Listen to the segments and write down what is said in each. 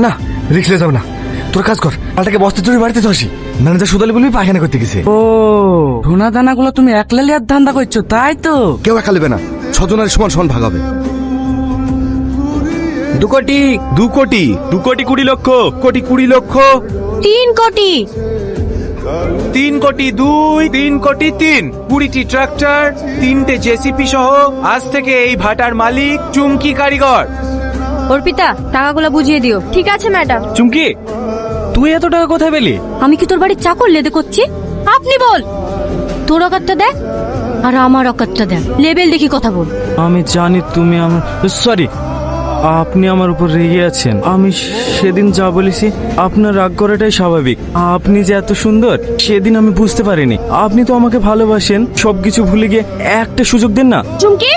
না রিক্স যাবে না, তোর কাজ কর, মালটাকে বস্তা চুরি বাড়িতে ধসি, ম্যানেজার সুদালি বলবি পায়খানা করতে গেছে। ও সোনা দানা গুলো তুমি একলা লিয়ার ধান্দা করছো তাই তো? কেউ একা নেবে না, 6 জনের সমান সমান ভাগ হবে। 2 কোটি 2 কোটি 2 কোটি 20 লক্ষ, কোটি 20 লক্ষ, 3 কোটি 3 কোটি 2, 3 কোটি 3, 20টি ট্রাক্টর, 3টে জেসিপি সহ আজ থেকে এই ভাটার মালিক চুমকি কারিগর। অর্পিতা টাকাগুলো বুঝিয়ে দিও। ঠিক আছে ম্যাডাম। চুমকি, তুই এত টাকা কোথায় পেলি? আমি কি তোর বাড়ির চাকর লেদে করছি? আপনি বল, তোর অকাতটা দেখ আর আমার অকাতটা দেখ, লেভেল দেখি কথা বল। আমি জানি তুমি আমার সরি, আপনি আমার উপর রেগে আছেন। আমি সেদিন যা বলেছি আপনার রাগ করাটাই স্বাভাবিক। আপনি যে এত সুন্দর সেদিন আমি বুঝতে পারিনি। আপনি তো আমাকে ভালোবাসেন, সবকিছু ভুলে গিয়ে একটা সুযোগ দেন না। চুমকি,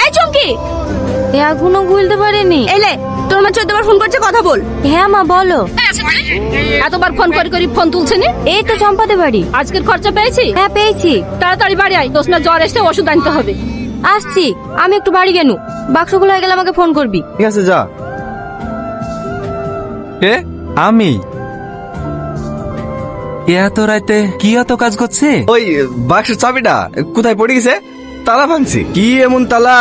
এই চুমকি, এখনো ভুলতে পারিনি। এলে তোর মা 14 বার ফোন করছে, কথা বল। হ্যাঁ মা বলো। এতবার ফোন করি ফোন তুলছে না। এই তো চম্পাতে বাড়ি। আজকের খরচা পেয়েছি? হ্যাঁ পেয়েছি। তাড়াতাড়ি বাড়ি আয়, তোর না জ্বর এসে ওষুধ আনতে হবে। আসছি, আমি একটু বাড়ি গেল, বাক্সগুলো হয়ে গেলে আমাকে ফোন করবি। ঠিক আছে যা। আমি এত রাতে কি এত কাজ করছে? ওই বাক্সের চাবিটা কোথায় পড়ে গেছে, তালা ভাঙছি। কি এমন তালা,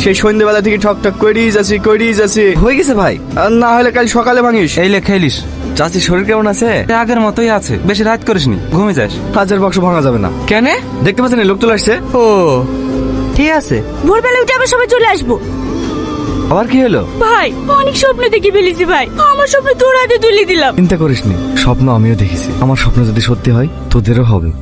সেই সন্ধ্যেবেলা থেকে ঠক ঠক করেই যাচ্ছি হয়ে গেছে ভাই, আর না হলে কাল সকালে ভাঙিস। এই লে খেলিস। চাচির শরীর কেমন আছে? আগের মতোই আছে, বেশি রাত করিসনি, ঘুমিয়ে যাস। কাজের বাক্স ভাঙা যাবে না। কেন? দেখতে পাচ্ছেন লোক চলে আসছে। ও ঠিক আছে। ভোরবেলা উঠে আবার সবাই চলে আসবো। আবার কি হলো? ভাই অনেক স্বপ্ন দেখে ফেলেছি ভাই, আমার স্বপ্ন তোর হাতে তুলে দিলাম। চিন্তা করিসনি, স্বপ্ন আমিও দেখেছি। আমার স্বপ্ন যদি সত্যি হয় তোদেরও হবে।